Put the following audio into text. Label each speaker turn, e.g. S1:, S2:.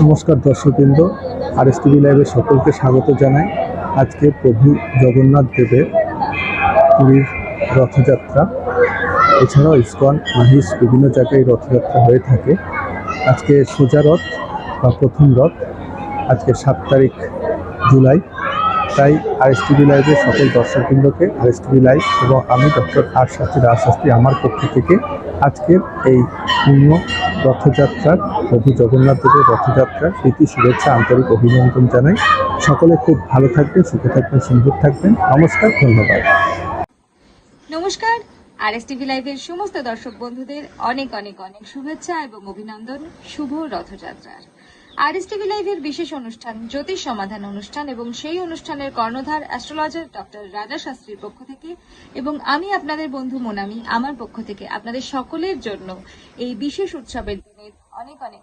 S1: নমস্কার দর্শকবৃন্দ, RS TV লাইভে সকলকে স্বাগত জানাই। আজকে প্রভু জগন্নাথ দেবের পুরীর রথযাত্রা, এছাড়াও ইসকন মাহিস বিভিন্ন জায়গায় রথযাত্রা হয়ে থাকে। আজকে সোজা রথ বা প্রথম রথ, আজকে 7 তারিখ জুলাই। তাই আরএস টিভি লাইভের সকল দর্শকবৃন্দকে আরএস টিভি লাইভ এবং আমি ডক্টর আর শাস্ত্রী আমার পক্ষ থেকে আজকের এই পূর্ণ রথযাত্রার, প্রভু জগন্নাথ দেবের রথযাত্রার প্রীতি শুভেচ্ছা, আন্তরিক অভিনন্দন জানাই। সকলে খুব ভালো থাকবেন, সুখে থাকবেন, সুন্দর থাকবেন। নমস্কার, ধন্যবাদ।
S2: নমস্কার, আরএস টিভি লাইভের সমস্ত দর্শক বন্ধুদের অনেক অনেক অনেক শুভেচ্ছা এবং অভিনন্দন শুভ রথযাত্রার। আরএস টিভি লাইভের বিশেষ অনুষ্ঠান জ্যোতিষ সমাধান অনুষ্ঠান এবং সেই অনুষ্ঠানের কর্ণধার অ্যাস্ট্রোলজার ডক্টর রাজা শাস্ত্রীর পক্ষ থেকে এবং আমি আপনাদের বন্ধু মোনামি আমার পক্ষ থেকে আপনাদের সকলের জন্য এই বিশেষ উৎসবের দিনের অনেক অনেক অনেক